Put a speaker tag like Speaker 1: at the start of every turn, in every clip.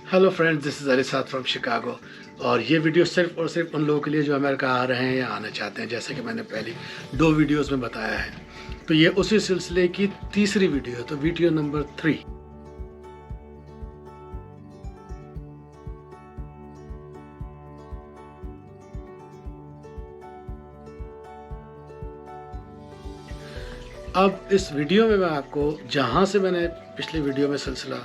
Speaker 1: Hello friends, this is Ali Saad from Chicago. और ये video सिर्फ और सिर्फ उन लोगों के लिए जो अमेरिका आ रहे हैं या आना चाहते हैं, जैसे कि मैंने पहले 2 वीडियोस में बताया है। तो ये उसी सिलसिले की तीसरी वीडियो है, तो वीडियो नंबर 3। अब इस वीडियो में मैं आपको जहाँ से मैंने पिछली वीडियो में सिलसिला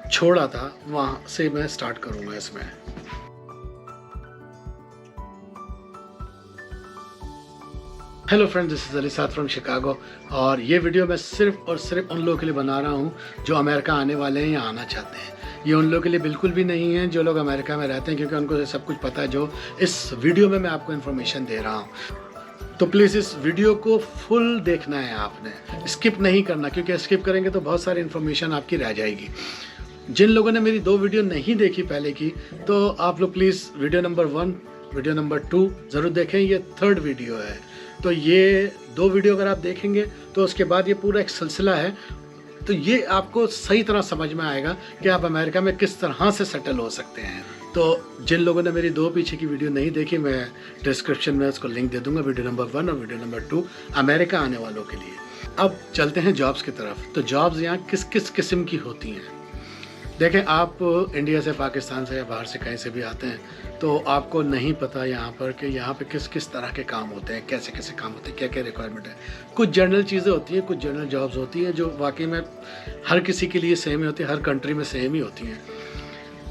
Speaker 1: छोड़ा था वहाँ से मैं स्टार्ट करूँगा इसमें। Hello friends, this is Ali Saad from Chicago. और ये वीडियो मैं सिर्फ और सिर्फ उन लोगों के लिए बना रहा हूँ जो अमेरिका आने वाले हैं या आना चाहते हैं। ये उन लोगों के लिए बिल्कुल भी नहीं है जो लोग अमेरिका में रहते हैं, क्योंकि उनको सब कुछ पता है जो इस वीडियो में मैं आपको इन्फॉर्मेशन दे रहा हूँ। तो प्लीज़ इस वीडियो को फुल देखना है आपने, स्किप नहीं करना, क्योंकि स्किप करेंगे तो बहुत सारी इन्फॉर्मेशन आपकी रह जाएगी। जिन लोगों ने मेरी 2 वीडियो नहीं देखी पहले की, तो आप लोग please video number 1, video number 2 ज़रूर देखें। ये 3rd वीडियो है। तो ये 2 वीडियो अगर आप देखेंगे तो उसके बाद ये पूरा एक सिलसिला है, तो ये आपको सही तरह समझ में आएगा कि आप अमेरिका में किस तरह से सेटल हो सकते हैं। तो जिन लोगों ने मेरी 2 पीछे की वीडियो नहीं देखी, मैं डिस्क्रिप्शन में उसको लिंक दे दूंगा, वीडियो नंबर 1 और वीडियो नंबर 2 अमेरिका आने वालों के लिए। अब चलते हैं जॉब्स की तरफ। तो जॉब्स यहाँ किस किस किस्म की होती हैं। देखें, आप इंडिया से, पाकिस्तान से या बाहर से कहीं से भी आते हैं, तो आपको नहीं पता यहाँ पर कि यहाँ पे किस किस तरह के काम होते हैं, कैसे कैसे काम होते हैं, क्या क्या रिक्वायरमेंट है। कुछ जनरल चीज़ें होती हैं, कुछ जनरल जॉब्स होती हैं जो वाकई में हर किसी के लिए सेम ही होती है, हर कंट्री में सेम ही होती हैं।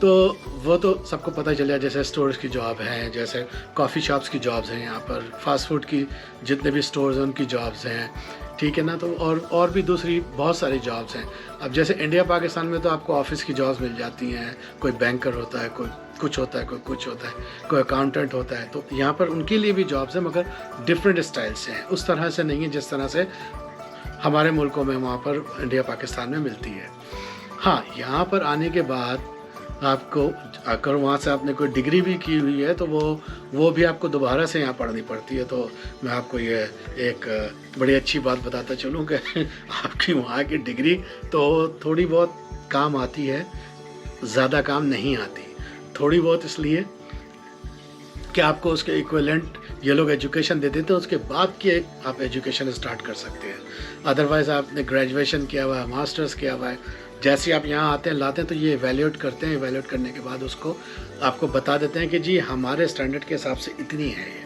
Speaker 1: तो वो तो सबको पता चल गया, जैसे स्टोर्स की जॉब हैं, जैसे कॉफ़ी शॉप्स की जॉब्स हैं, यहाँ पर फास्ट फूड की जितने भी स्टोर्स हैं उनकी जॉब्स हैं, ठीक है ना। तो और भी दूसरी बहुत सारी जॉब्स हैं। अब जैसे इंडिया पाकिस्तान में तो आपको ऑफिस की जॉब्स मिल जाती हैं, कोई बैंकर होता है, कोई कुछ होता है, कोई कुछ होता है, कोई अकाउंटेंट होता है। तो यहाँ पर उनके लिए भी जॉब्स हैं, मगर डिफरेंट स्टाइल से हैं, उस तरह से नहीं है जिस तरह से हमारे मुल्कों में वहाँ पर इंडिया पाकिस्तान में मिलती है। हाँ, यहाँ पर आने के बाद आपको, अगर वहाँ से आपने कोई डिग्री भी की हुई है तो वो भी आपको दोबारा से यहाँ पढ़नी पड़ती है। तो मैं आपको ये एक बड़ी अच्छी बात बताता चलूँ कि आपकी वहाँ की डिग्री तो थोड़ी बहुत काम आती है, ज़्यादा काम नहीं आती। थोड़ी बहुत इसलिए कि आपको उसके इक्विवेलेंट ये लोग एजुकेशन दे देते हैं, उसके बाद की एक आप एजुकेशन स्टार्ट कर सकते हैं। अदरवाइज़ आपने ग्रेजुएशन किया हुआ है, मास्टर्स किया हुआ है, जैसे आप यहाँ आते हैं लाते हैं तो ये इवैल्यूएट करते हैं। इवैल्यूएट करने के बाद उसको आपको बता देते हैं कि जी हमारे स्टैंडर्ड के हिसाब से इतनी है ये।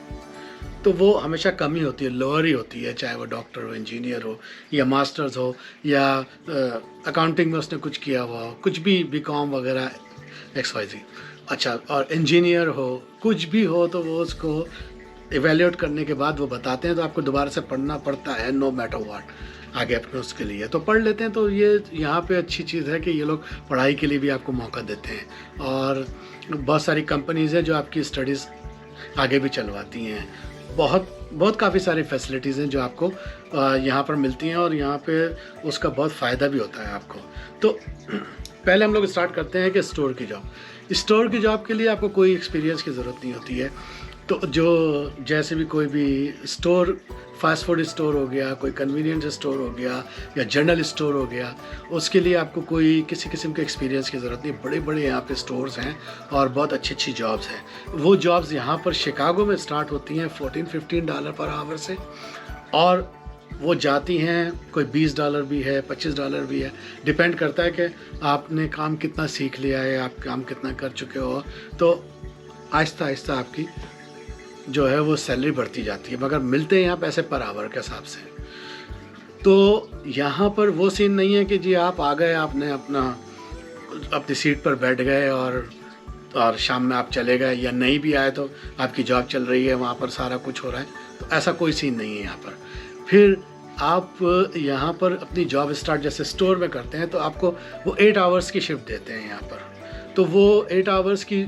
Speaker 1: तो वो हमेशा कम ही होती है, लोअर ही होती है, चाहे वो डॉक्टर हो, इंजीनियर हो, या मास्टर्स हो, या अकाउंटिंग में उसने कुछ किया हुआ हो, कुछ भी बीकॉम वगैरह XYZ। अच्छा, और इंजीनियर हो, कुछ भी हो, तो वो उसको इवैल्यूएट करने के बाद वो बताते हैं। तो आपको दोबारा से पढ़ना पड़ता है, नो मैटर व्हाट, आगे अपने उसके लिए तो पढ़ लेते हैं। तो ये यहाँ पे अच्छी चीज़ है कि ये लोग पढ़ाई के लिए भी आपको मौका देते हैं, और बहुत सारी कंपनीज़ हैं जो आपकी स्टडीज़ आगे भी चलवाती हैं। बहुत काफ़ी सारी फैसिलिटीज़ हैं जो आपको यहाँ पर मिलती हैं, और यहाँ पे उसका बहुत फ़ायदा भी होता है आपको। तो पहले हम लोग स्टार्ट करते हैं कि स्टोर की जॉब। स्टोर की जॉब के लिए आपको कोई एक्सपीरियंस की ज़रूरत नहीं होती है। तो जो जैसे भी कोई भी स्टोर, फास्ट फूड स्टोर हो गया, कोई कन्वीनियंस स्टोर हो गया, या जनरल स्टोर हो गया, उसके लिए आपको कोई किसी किस्म के एक्सपीरियंस की ज़रूरत नहीं। बड़े बड़े यहाँ पे स्टोर्स हैं और बहुत अच्छी अच्छी जॉब्स हैं। वो जॉब्स यहाँ पर शिकागो में स्टार्ट होती हैं $14-15 पर आवर से, और वो जाती हैं, कोई $20 भी है, $25 भी है, डिपेंड करता है कि आपने काम कितना सीख लिया है, आप काम कितना कर चुके हो। तो आहिस्ता आहिस्ता आपकी जो है वो सैलरी बढ़ती जाती है, मगर मिलते हैं यहाँ पैसे पर आवर के हिसाब से। तो यहाँ पर वो सीन नहीं है कि जी आप आ गए, आपने अपनी सीट पर बैठ गए और शाम में आप चले गए, या नहीं भी आए तो आपकी जॉब चल रही है, वहाँ पर सारा कुछ हो रहा है। तो ऐसा कोई सीन नहीं है यहाँ पर। फिर आप यहाँ पर अपनी जॉब स्टार्ट जैसे स्टोर में करते हैं तो आपको वो 8 आवर्स की शिफ्ट देते हैं यहाँ पर। तो वो 8 आवर्स की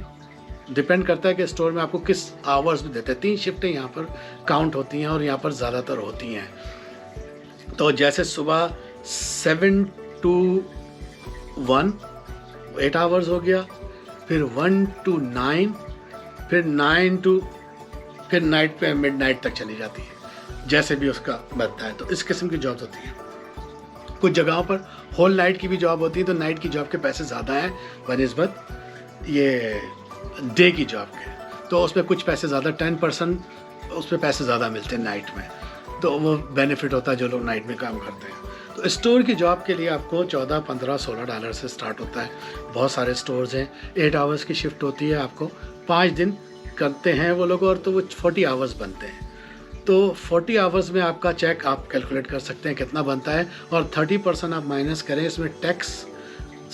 Speaker 1: डिपेंड करता है कि स्टोर में आपको किस आवर्स में देते हैं। 3 शिफ्टें यहाँ पर काउंट होती हैं और यहाँ पर ज़्यादातर होती हैं। तो जैसे सुबह 7 to 1 8 आवर्स हो गया, फिर 1 to 9, फिर 9 to, फिर नाइट पे मिडनाइट तक चली जाती है, जैसे भी उसका बनता है। तो इस किस्म की जॉब्स होती हैं। कुछ जगहों पर होल नाइट की भी जॉब होती है, तो नाइट की जॉब के पैसे ज़्यादा हैं बनिस्बत ये डे की जॉब के, तो उसमें कुछ पैसे ज़्यादा 10% उसमें पैसे ज़्यादा मिलते हैं नाइट में, तो वो बेनिफिट होता है जो लोग नाइट में काम करते हैं। तो स्टोर की जॉब के लिए आपको 14, 15, $16 से स्टार्ट होता है। बहुत सारे स्टोर्स हैं, 8 आवर्स की शिफ्ट होती है, आपको 5 दिन करते हैं वो लोग, और तो वो 40 आवर्स बनते हैं। तो 40 आवर्स में आपका चेक आप कैलकुलेट कर सकते हैं कितना बनता है, और 30% आप माइनस करें, इसमें टैक्स,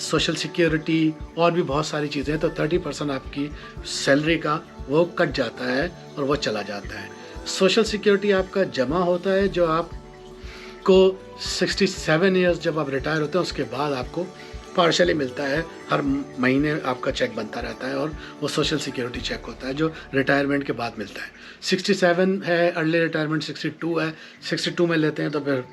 Speaker 1: सोशल सिक्योरिटी और भी बहुत सारी चीज़ें हैं, तो 30% आपकी सैलरी का वो कट जाता है और वो चला जाता है। सोशल सिक्योरिटी आपका जमा होता है, जो आपको 67 ईयर्स जब आप रिटायर होते हैं उसके बाद आपको पार्शली मिलता है। हर महीने आपका चेक बनता रहता है, और वो सोशल सिक्योरिटी चेक होता है जो रिटायरमेंट के बाद मिलता है। 67 है अर्ली रिटायरमेंट, 62 है, 62 में लेते हैं तो फिर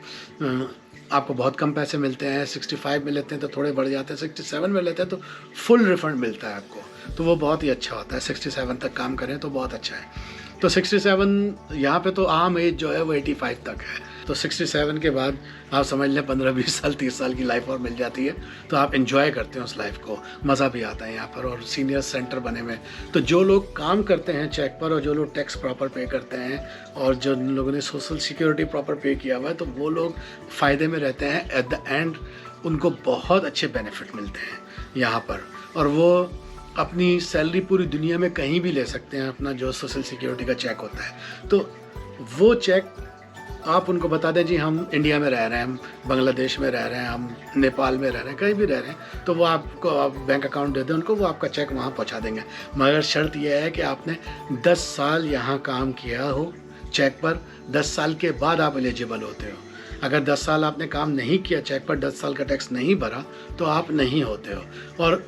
Speaker 1: आपको बहुत कम पैसे मिलते हैं, 65 में लेते हैं तो थोड़े बढ़ जाते हैं, 67 में लेते हैं तो फुल रिफंड मिलता है आपको, तो वो बहुत ही अच्छा होता है। 67 तक काम करें तो बहुत अच्छा है। तो 67 यहाँ पे तो आम एज जो है वो 85 तक है, तो 67 के बाद आप समझ लें 15-20 साल 30 साल की लाइफ और मिल जाती है, तो आप एंजॉय करते हैं उस लाइफ को, मज़ा भी आता है यहाँ पर। और सीनियर सेंटर बने में तो जो लोग काम करते हैं चेक पर, और जो लोग टैक्स प्रॉपर पे करते हैं, और जो लोगों ने सोशल सिक्योरिटी प्रॉपर पे किया हुआ है, तो वो लोग फ़ायदे में रहते हैं। एट द एंड उनको बहुत अच्छे बेनिफिट मिलते हैं यहाँ पर, और वो अपनी सैलरी पूरी दुनिया में कहीं भी ले सकते हैं अपना जो सोशल सिक्योरिटी का चेक होता है। तो वो चेक आप उनको बता दें जी हम इंडिया में रह रहे हैं, हम बांग्लादेश में रह रहे हैं, हम नेपाल में रह रहे हैं, कहीं भी रह रहे हैं, तो वो आपको आप बैंक अकाउंट दे दें उनको, वो आपका चेक वहाँ पहुँचा देंगे। मगर शर्त यह है कि आपने 10 साल यहाँ काम किया हो चेक पर, 10 साल के बाद आप एलिजिबल होते हो। अगर 10 साल आपने काम नहीं किया चेक पर, 10 साल का टैक्स नहीं भरा, तो आप नहीं होते हो। और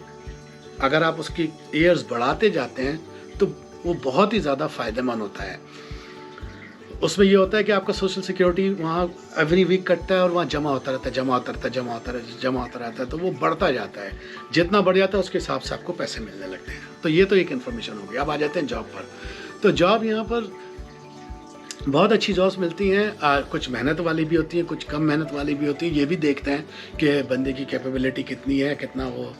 Speaker 1: अगर आप उसकी ईयर्स बढ़ाते जाते हैं तो वो बहुत ही ज़्यादा फ़ायदेमंद होता है। उसमें ये होता है कि आपका सोशल सिक्योरिटी वहाँ एवरी वीक कटता है, और वहाँ जमा होता रहता है, जमा होता रहता है, जमा होता रहता है, तो वो बढ़ता जाता है। जितना बढ़ जाता है उसके हिसाब से आपको पैसे मिलने लगते हैं। तो ये तो एक इन्फॉर्मेशन हो गई। अब आ जाते हैं जॉब पर। तो जॉब यहाँ पर बहुत अच्छी जॉब्स मिलती हैं, कुछ मेहनत वाली भी होती हैं, कुछ कम मेहनत वाली भी होती हैं। ये भी देखते हैं कि बंदे की कैपेबिलिटी कितनी है, कितना वो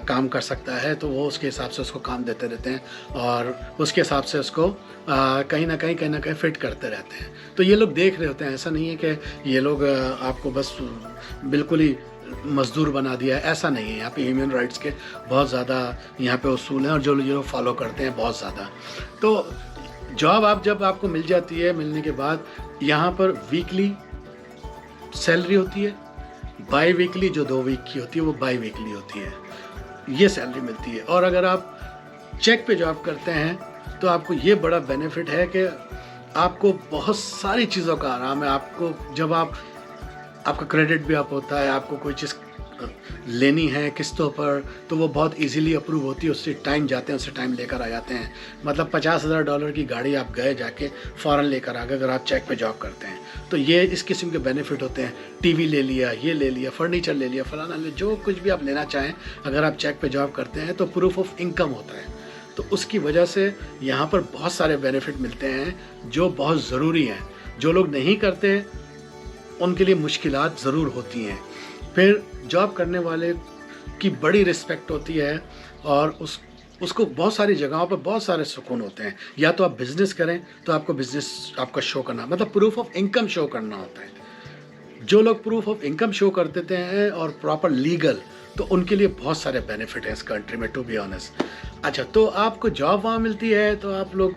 Speaker 1: काम कर सकता है, तो वो उसके हिसाब से उसको काम देते रहते हैं, और उसके हिसाब से उसको कहीं ना कहीं फिट करते रहते हैं। तो ये लोग देख रहे होते हैं, ऐसा नहीं है कि ये लोग आपको बस बिल्कुल ही मजदूर बना दिया है, ऐसा नहीं है। यहाँ पे ह्यूमन राइट्स के बहुत ज़्यादा यहाँ पे उसूल हैं, और जो लोग फॉलो करते हैं बहुत ज़्यादा। तो जॉब आप जब आपको मिल जाती है, मिलने के बाद यहाँ पर वीकली सैलरी होती है, बाई वीकली जो 2 वीक की होती है वो बाई वीकली होती है, ये सैलरी मिलती है। और अगर आप चेक पे जॉब करते हैं तो आपको ये बड़ा बेनिफिट है कि आपको बहुत सारी चीज़ों का आराम है। आपको जब आपका क्रेडिट भी अप होता है, आपको कोई चीज़ लेनी है किस्तों पर, तो वो बहुत इजीली अप्रूव होती है। उससे टाइम जाते हैं, उससे टाइम लेकर आ जाते हैं। मतलब $50,000 की गाड़ी आप गए जाके फ़ौरन लेकर आ गए अगर आप चेक पे जॉब करते हैं। तो ये इस किस्म के बेनिफिट होते हैं। टीवी ले लिया, ये ले लिया, फर्नीचर ले लिया, फलाना ले, जो कुछ भी आप लेना चाहें, अगर आप चेक पे जॉब करते हैं तो प्रूफ ऑफ इनकम होता है। तो उसकी वजह से यहाँ पर बहुत सारे बेनिफिट मिलते हैं जो बहुत ज़रूरी हैं। जो लोग नहीं करते उनके लिए मुश्किलात ज़रूर होती हैं। फिर जॉब करने वाले की बड़ी रिस्पेक्ट होती है, और उसको बहुत सारी जगहों पर बहुत सारे सुकून होते हैं। या तो आप बिज़नेस करें तो आपको बिज़नेस आपका शो करना, मतलब प्रूफ ऑफ इनकम शो करना होता है। जो लोग प्रूफ ऑफ इनकम शो कर देते हैं और प्रॉपर लीगल, तो उनके लिए बहुत सारे बेनिफिट हैं इस कंट्री में, टू बी ऑनेस्ट। अच्छा, तो आपको जॉब वहाँ मिलती है तो आप लोग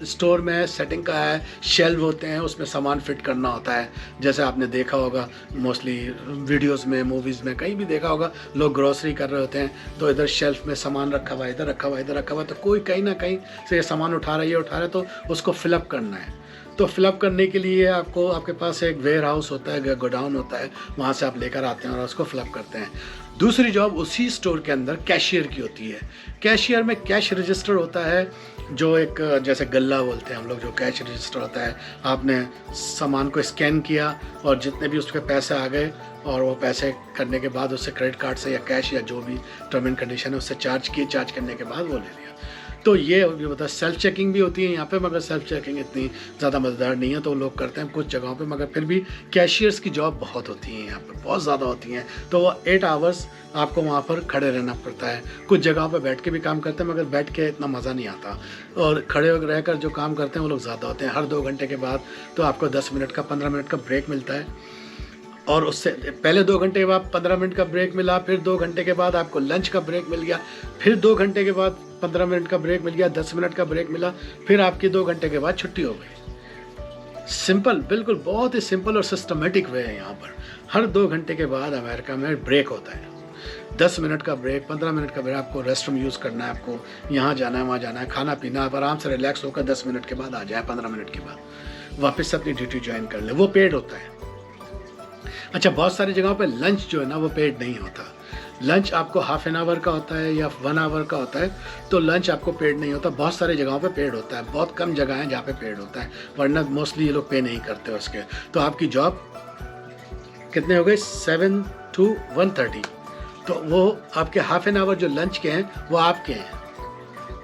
Speaker 1: स्टोर में सेटिंग का है, शेल्व होते हैं, उसमें सामान फिट करना होता है। जैसे आपने देखा होगा मोस्टली वीडियोस में, मूवीज़ में, कहीं भी देखा होगा, लोग ग्रोसरी कर रहे होते हैं तो इधर शेल्फ में सामान रखा हुआ, इधर रखा हुआ, इधर रखा हुआ, तो कोई कहीं ना कहीं से ये सामान उठा रहा है, ये उठा रहा है, तो उसको फिलअप करना है। तो फिलअप करने के लिए आपके पास एक वेयर हाउस होता है, गोडाउन होता है, वहाँ से आप लेकर आते हैं और उसको फिलअप करते हैं। दूसरी जॉब उसी स्टोर के अंदर कैशियर की होती है। कैशियर में कैश रजिस्टर होता है, जो एक जैसे गल्ला बोलते हैं हम लोग, जो कैश रजिस्टर होता है। आपने सामान को स्कैन किया और जितने भी उसके पैसे आ गए, और वो पैसे करने के बाद उससे क्रेडिट कार्ड से या कैश या जो भी टर्म एंड कंडीशन है उससे चार्ज किए, चार्ज करने के बाद वो ले लिया। तो ये होता है। सेल्फ चेकिंग भी होती है यहाँ पे, मगर सेल्फ चेकिंग इतनी ज़्यादा मज़ेदार नहीं है, तो लोग करते हैं कुछ जगहों पे, मगर फिर भी कैशियर्स की जॉब बहुत होती है यहाँ पर, बहुत ज़्यादा होती हैं। तो वो 8 आवर्स आपको वहाँ पर खड़े रहना पड़ता है। कुछ जगहों पे बैठ के भी काम करते हैं, मगर बैठ के इतना मज़ा नहीं आता, और खड़े रहकर जो काम करते हैं वो लोग ज़्यादा होते हैं। हर 2 घंटे के बाद तो आपको 10 मिनट का 15 मिनट का ब्रेक मिलता है, और उससे पहले 2 घंटे के बाद 15 मिनट का ब्रेक मिला, फिर 2 घंटे के बाद आपको लंच का ब्रेक मिल गया, फिर 2 घंटे के बाद 15 मिनट का ब्रेक मिल गया, 10 मिनट का ब्रेक मिला, फिर आपकी 2 घंटे के बाद छुट्टी हो गई। सिंपल, बिल्कुल बहुत ही सिंपल और सिस्टमेटिक वे है यहाँ पर। हर 2 घंटे के बाद अमेरिका में ब्रेक होता है, 10 मिनट का ब्रेक, 15 मिनट का ब्रेक। आपको रेस्टरूम यूज़ करना है, आपको यहाँ जाना है, वहाँ जाना है, खाना पीना, आप आराम से रिलैक्स होकर 10 मिनट के बाद आ जाए, 15 मिनट के बाद वापस अपनी ड्यूटी ज्वाइन कर ले, वो पेड होता है। अच्छा, बहुत सारी जगहों पे लंच जो है ना वो पेड नहीं होता। लंच आपको हाफ एन आवर का होता है या 1 आवर का होता है, तो लंच आपको पेड नहीं होता। बहुत सारी जगहों पे पेड होता है, बहुत कम जगह हैं जहाँ पे पेड होता है, वरना मोस्टली ये लोग पे नहीं करते उसके। तो आपकी जॉब कितने हो गए, 7 to 1:30, तो वो आपके हाफ एन आवर जो लंच के हैं वो आपके हैं।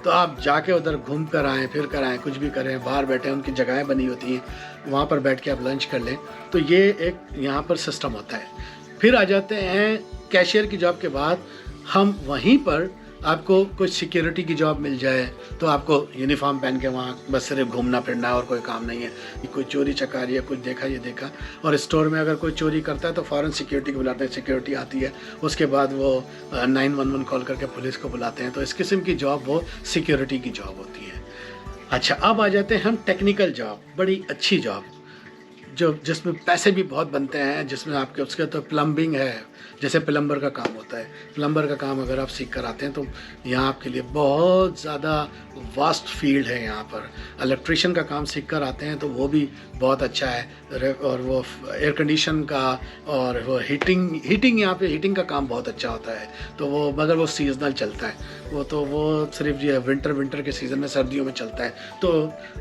Speaker 1: तो आप जाके उधर घूम कर आएँ, फिर कर आएँ, कुछ भी करें, बाहर बैठे, उनकी जगहें बनी होती हैं, वहाँ पर बैठ के आप लंच कर लें। तो ये एक यहाँ पर सिस्टम होता है। फिर आ जाते हैं कैशियर की जॉब के बाद, हम वहीं पर आपको कुछ सिक्योरिटी की जॉब मिल जाए, तो आपको यूनिफॉर्म पहन के वहाँ बस सिर्फ घूमना फिरना है और कोई काम नहीं है। कोई चोरी चकारी है, कुछ देखा ये देखा, और स्टोर में अगर कोई चोरी करता है तो फ़ौरन सिक्योरिटी को बुलाते हैं, सिक्योरिटी आती है, उसके बाद वो 911 कॉल करके पुलिस को बुलाते हैं। तो इस किस्म की जॉब वो सिक्योरिटी की जॉब होती है। अच्छा, अब आ जाते हैं हम टेक्निकल जॉब, बड़ी अच्छी जॉब जो जिसमें पैसे भी बहुत बनते हैं, जिसमें आपके उसके तो प्लम्बिंग है, जैसे प्लम्बर का काम होता है। प्लम्बर का काम अगर आप सीख कर आते हैं तो यहाँ आपके लिए बहुत ज़्यादा वास्ट फील्ड है यहाँ पर। इलेक्ट्रिशियन का काम सीख कर आते हैं तो वो भी बहुत अच्छा है, और वो एयर कंडीशन का और वो हीटिंग यहाँ पे हीटिंग का काम बहुत अच्छा होता है। तो वो मगर वो सीजनल चलता है, वो सिर्फ ये विंटर के सीज़न में, सर्दियों में चलता है, तो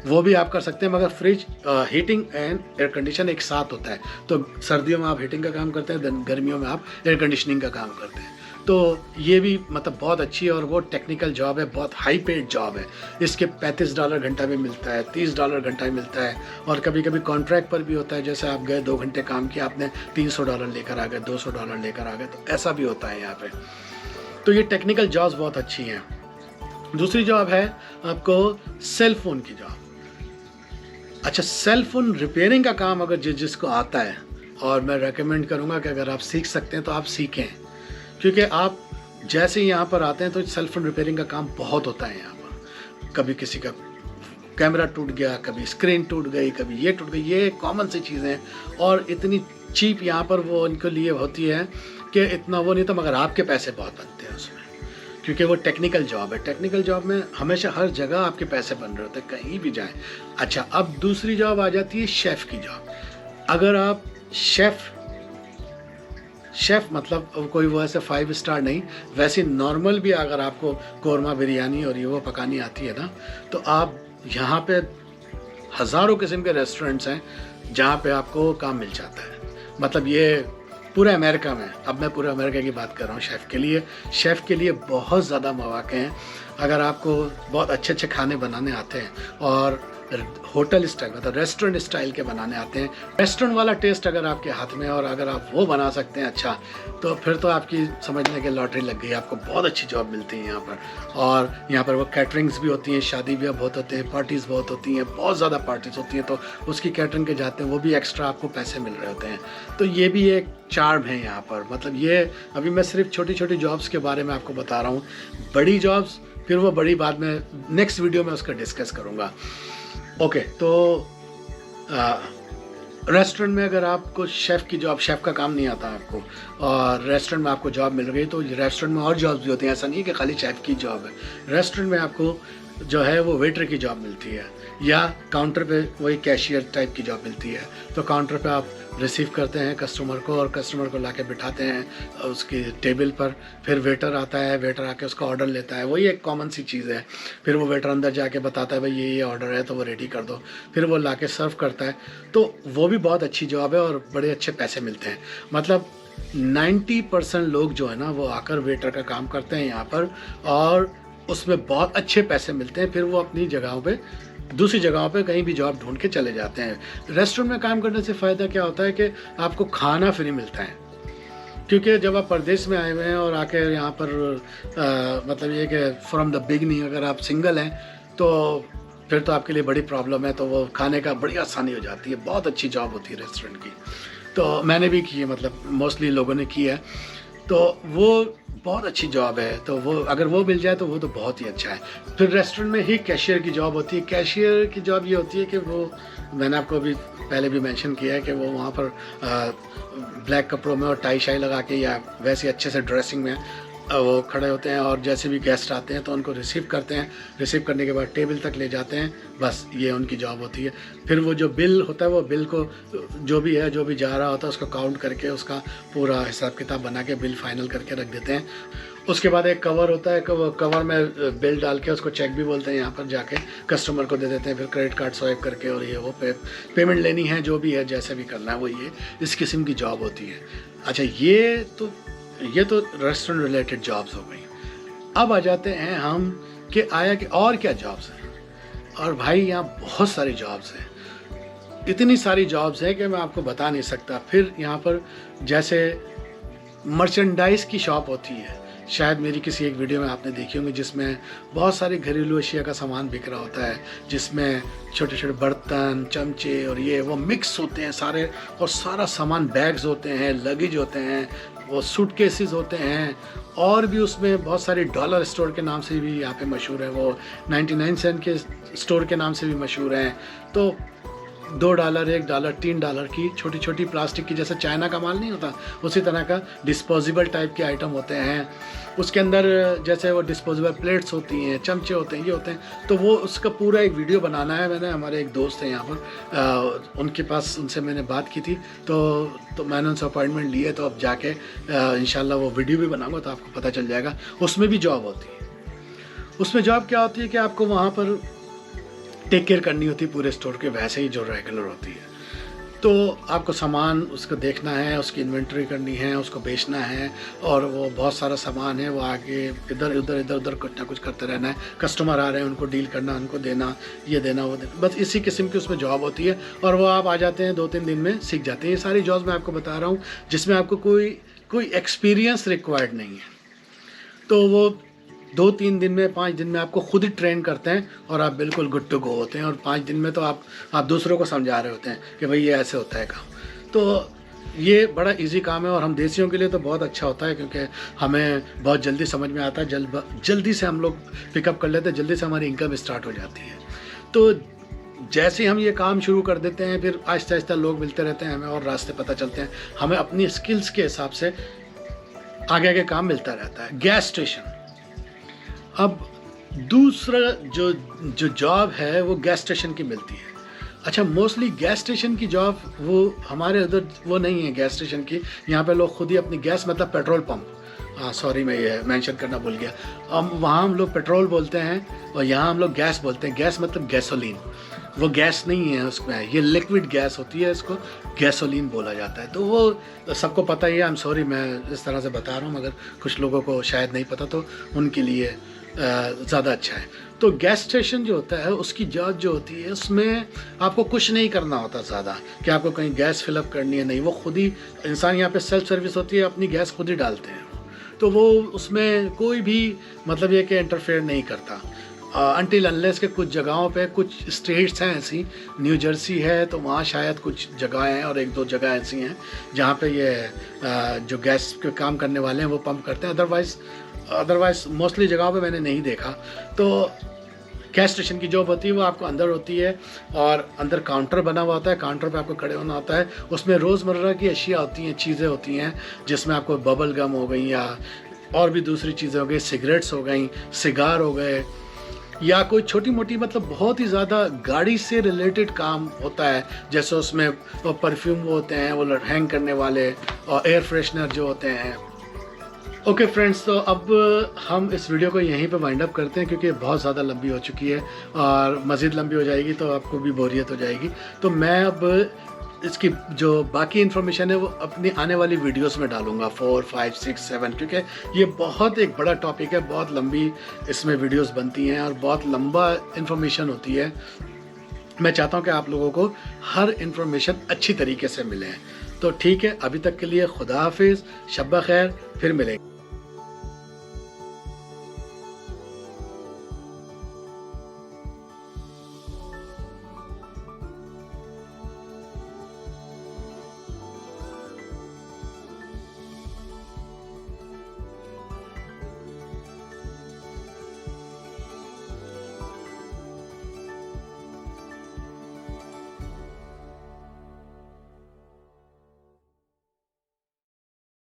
Speaker 1: वो भी आप कर सकते हैं। मगर fridge, heating and air condition एक साथ होता है, तो सर्दियों में आप हीटिंग का काम करते हैं, गर्मियों में आप एयर कंडीशनिंग का काम करते हैं। तो ये भी मतलब बहुत अच्छी है, और वो टेक्निकल जॉब है, बहुत हाई पेड जॉब है। इसके $35 घंटा भी मिलता है, $30 घंटा भी मिलता है, और कभी कभी कॉन्ट्रैक्ट पर भी होता है। जैसे आप गए 2 घंटे काम किया, आपने $300 लेकर आ गए, $200 लेकर आ गए, तो ऐसा भी होता है यहाँ पे। तो ये टेक्निकल जॉब्स बहुत अच्छी हैं। दूसरी जॉब है आपको सेल फोन की जॉब। अच्छा, सेल फोन रिपेयरिंग का काम अगर जिसको आता है, और मैं रेकमेंड करूँगा कि अगर आप सीख सकते हैं तो आप सीखें, क्योंकि आप जैसे ही यहाँ पर आते हैं तो सेल फोन रिपेयरिंग का काम बहुत होता है यहाँ पर। कभी किसी का कैमरा टूट गया, कभी स्क्रीन टूट गई, कभी ये टूट गई, ये कॉमन सी चीज़ें हैं, और इतनी चीप यहाँ पर वो उनके लिए होती है कि इतना वो नहीं, तो मगर आपके पैसे बहुत बनते हैं उसमें, क्योंकि वो टेक्निकल जॉब है। टेक्निकल जॉब में हमेशा हर जगह आपके पैसे बन रहे होते हैं, कहीं भी जाएं। अच्छा, अब दूसरी जॉब आ जाती है शेफ़ की जॉब। अगर आप शेफ़ मतलब कोई वो ऐसे 5 स्टार नहीं, वैसे नॉर्मल भी अगर आपको कोरमा बिरयानी और ये वो पकानी आती है ना, तो आप यहाँ पे हज़ारों किस्म के रेस्टोरेंट्स हैं जहाँ पे आपको काम मिल जाता है। मतलब ये पूरे अमेरिका में, अब मैं पूरे अमेरिका की बात कर रहा हूँ। शेफ़ के लिए बहुत ज़्यादा मौके हैं। अगर आपको बहुत अच्छे अच्छे खाने बनाने आते हैं, और होटल स्टाइल मतलब रेस्टोरेंट स्टाइल के बनाने आते हैं, रेस्टोरेंट वाला टेस्ट अगर आपके हाथ में है, और अगर आप वो बना सकते हैं अच्छा, तो फिर तो आपकी समझने की लॉटरी लग गई। आपको बहुत अच्छी जॉब मिलती है यहाँ पर। और यहाँ पर वो कैटरिंग्स भी होती हैं, शादी भी बहुत होते हैं, पार्टीज़ बहुत होती हैं, बहुत ज़्यादा पार्टीज़ होती हैं, तो उसकी कैटरिंग के जाते हैं, वो भी एक्स्ट्रा आपको पैसे मिल रहे होते हैं। तो ये भी एक चार्म है यहाँ पर। मतलब ये अभी मैं सिर्फ छोटी छोटी जॉब्स के बारे में आपको बता रहा हूँ। बड़ी जॉब्स फिर वो बड़ी बाद में नेक्स्ट वीडियो में उसका डिस्कस करूँगा। ओके, तो रेस्टोरेंट में अगर आपको शेफ़ की जॉब, शेफ़ का काम नहीं आता आपको, और रेस्टोरेंट में आपको जॉब मिल गई, तो रेस्टोरेंट में और जॉब्स भी होती हैं। ऐसा नहीं है कि खाली शेफ़ की जॉब है। रेस्टोरेंट में आपको जो है वो वेटर की जॉब मिलती है, या काउंटर पे वही कैशियर टाइप की जॉब मिलती है। तो काउंटर पे आप रिसीव करते हैं कस्टमर को, और कस्टमर को लाके बिठाते हैं उसकी टेबल पर। फिर वेटर आता है, वेटर आके उसका ऑर्डर लेता है, वही एक कॉमन सी चीज़ है। फिर वो वेटर अंदर जाके बताता है भाई ये ऑर्डर है, तो वो रेडी कर दो, फिर वो लाके सर्व करता है। तो वो भी बहुत अच्छी जॉब है, और बड़े अच्छे पैसे मिलते हैं। मतलब 90% लोग जो है ना वो आकर वेटर का काम करते हैं यहाँ पर, और उसमें बहुत अच्छे पैसे मिलते हैं, फिर वो अपनी जगहों पे, दूसरी जगहों पे कहीं भी जॉब ढूंढ के चले जाते हैं। रेस्टोरेंट में काम करने से फ़ायदा क्या होता है कि आपको खाना फ्री मिलता है, क्योंकि जब आप परदेश में आए हुए हैं और आके यहाँ पर मतलब ये कि फ्रॉम द बिगनिंग अगर आप सिंगल हैं तो फिर तो आपके लिए बड़ी प्रॉब्लम है, तो वो खाने का बड़ी आसानी हो जाती है। बहुत अच्छी जॉब होती है रेस्टोरेंट की, तो मैंने भी की है, मतलब मोस्टली लोगों ने की है, तो वो बहुत अच्छी जॉब है। तो वो अगर वो मिल जाए तो वो तो बहुत ही अच्छा है। फिर रेस्टोरेंट में ही कैशियर की जॉब होती है। कैशियर की जॉब ये होती है कि वो, मैंने आपको अभी पहले भी मेंशन किया है कि वो वहाँ पर ब्लैक कपड़ों में और टाई शाई लगा के या वैसे अच्छे से ड्रेसिंग में वो खड़े होते हैं और जैसे भी गेस्ट आते हैं तो उनको रिसीव करते हैं। रिसीव करने के बाद टेबल तक ले जाते हैं, बस ये उनकी जॉब होती है। फिर वो जो बिल होता है, वो बिल को जो भी है, जो भी जा रहा होता है, उसको काउंट करके उसका पूरा हिसाब किताब बना के बिल फाइनल करके रख देते हैं। उसके बाद एक कवर होता है, कवर में बिल डाल के, उसको चेक भी बोलते हैं, यहाँ पर जाके कस्टमर को दे देते हैं। फिर क्रेडिट कार्ड स्वाइप करके और ये वो पेमेंट लेनी है, जो भी है, जैसे भी करना है, वो ये इस किस्म की जॉब होती है। अच्छा, ये तो रेस्टोरेंट रिलेटेड जॉब्स हो गई। अब आ जाते हैं हम कि आया कि और क्या जॉब्स हैं। और भाई यहाँ बहुत सारी जॉब्स हैं, इतनी सारी जॉब्स हैं कि मैं आपको बता नहीं सकता। फिर यहाँ पर जैसे मर्चेंडाइज की शॉप होती है, शायद मेरी किसी एक वीडियो में आपने देखी होंगी, जिसमें बहुत सारे घरेलू अशिया का सामान बिक रहा होता है, जिसमें छोटे छोटे बर्तन, चमचे और ये वो मिक्स होते हैं सारे, और सारा सामान, बैग्स होते हैं, लगेज होते हैं, वो सूटकेसेस होते हैं, और भी उसमें बहुत सारे डॉलर स्टोर के नाम से भी यहाँ पे मशहूर है, वो 99 सेंट के स्टोर के नाम से भी मशहूर हैं। तो $2, $1, $3 की छोटी छोटी प्लास्टिक की, जैसे चाइना का माल नहीं होता, उसी तरह का डिस्पोजेबल टाइप के आइटम होते हैं। उसके अंदर जैसे वो डिस्पोजेबल प्लेट्स होती हैं, चमचे होते हैं, ये होते हैं। तो वो उसका पूरा एक वीडियो बनाना है मैंने। हमारे एक दोस्त हैं यहाँ पर, उनके पास, उनसे मैंने बात की थी, तो मैंने उनसे अपॉइंटमेंट लिए, तो अब जाके इंशाल्लाह वो वीडियो भी बनाऊँगा तो आपको पता चल जाएगा। उसमें भी जॉब होती है। उसमें जॉब क्या होती है कि आपको वहाँ पर टेक केयर करनी होती है पूरे स्टोर के, वैसे ही जो रेगुलर होती है। तो आपको सामान उसको देखना है, उसकी इन्वेंट्री करनी है, उसको बेचना है, और वो बहुत सारा सामान है, वो आगे इधर उधर कुछ ना कुछ करते रहना है। कस्टमर आ रहे हैं, उनको डील करना, उनको देना, ये देना, वो देना, बस इसी किस्म की उसमें जॉब होती है। और वो आप आ जाते हैं, 2-3 दिन में सीख जाते हैं। ये सारी जॉब्स मैं आपको बता रहा हूँ जिसमें आपको कोई एक्सपीरियंस रिक्वायर्ड नहीं है। तो वो 2-3 दिन में, 5 दिन में आपको खुद ही ट्रेन करते हैं और आप बिल्कुल गुड टू गो होते हैं। और 5 दिन में तो आप दूसरों को समझा रहे होते हैं कि भाई ये ऐसे होता है काम। तो ये बड़ा इजी काम है, और हम देसियों के लिए तो बहुत अच्छा होता है, क्योंकि हमें बहुत जल्दी समझ में आता है, जल्दी से हम लोग पिकअप कर लेते हैं, जल्दी से हमारी इनकम स्टार्ट हो जाती है। तो जैसे हम ये काम शुरू कर देते हैं, फिर आहिस्ता आहिस्ता लोग मिलते रहते हैं, हमें और रास्ते पता चलते हैं, हमें अपनी स्किल्स के हिसाब से आगे आगे काम मिलता रहता है। गैस स्टेशन, अब दूसरा जो जॉब है वो गैस स्टेशन की मिलती है। अच्छा, मोस्टली गैस स्टेशन की जॉब वो हमारे उधर वो नहीं है गैस स्टेशन की। यहाँ पे लोग खुद ही अपनी गैस, मतलब पेट्रोल पंप, सॉरी मैं ये मेंशन करना भूल गया, वहाँ हम लोग पेट्रोल बोलते हैं और यहाँ हम लोग गैस बोलते हैं। गैस मतलब गैसोलीन, वो गैस नहीं है उसमें, ये लिक्विड गैस होती है, इसको गैसोलीन बोला जाता है। तो वो सबको पता ही है। आई एम सॉरी मैं इस तरह से बता रहा हूँ, मगर कुछ लोगों को शायद नहीं पता, तो उनके लिए ज़्यादा अच्छा है। तो गैस स्टेशन जो होता है, उसकी जॉब जो होती है, उसमें आपको कुछ नहीं करना होता ज़्यादा, कि आपको कहीं गैस फिलअप करनी है, नहीं। वो खुद ही इंसान, यहाँ पे सेल्फ सर्विस होती है, अपनी गैस खुद ही डालते हैं। तो वो उसमें कोई भी मतलब ये कि इंटरफेयर नहीं करता, अनटिल अनलेस के कुछ जगहों पे, कुछ स्टेट्स हैं ऐसी, न्यू जर्सी है तो वहाँ शायद कुछ जगह हैं, और 1-2 जगह ऐसी हैं जहाँ पे ये जो गैस के काम करने वाले हैं वो पंप करते हैं। अदरवाइज़ मोस्टली जगहों पे मैंने नहीं देखा। तो गैस स्टेशन की जॉब होती है, वो आपको अंदर होती है, और अंदर काउंटर बना हुआ होता है, काउंटर पे आपको खड़े होना होता है। उसमें रोज़मर्रा की अशिया होती हैं, चीज़ें होती हैं, जिसमें आपको बबल गम हो गई, या और भी दूसरी चीज़ें हो गई, सिगरेट्स हो गई, सिगार हो गए, या कोई छोटी मोटी, मतलब बहुत ही ज़्यादा गाड़ी से रिलेटेड काम होता है। जैसे उसमें परफ्यूम वो होते हैं, वो हैंग करने वाले, और एयर फ्रेशनर जो होते हैं। ओके फ्रेंड्स, तो अब हम इस वीडियो को यहीं पे वाइंड अप करते हैं, क्योंकि बहुत ज़्यादा लंबी हो चुकी है, और मज़ीद लंबी हो जाएगी तो आपको भी बोरियत हो जाएगी। तो मैं अब इसकी जो बाकी इन्फॉर्मेशन है वो अपनी आने वाली वीडियोस में डालूंगा 4, 5, 6, 7, क्योंकि ये बहुत एक बड़ा टॉपिक है, बहुत लंबी इसमें वीडियोस बनती हैं और बहुत लंबा इन्फॉर्मेशन होती है। मैं चाहता हूँ कि आप लोगों को हर इन्फॉर्मेशन अच्छी तरीके से मिले। तो ठीक है, अभी तक के लिए खुदा हाफिज़, शब्बा खैर, फिर मिलेंगे।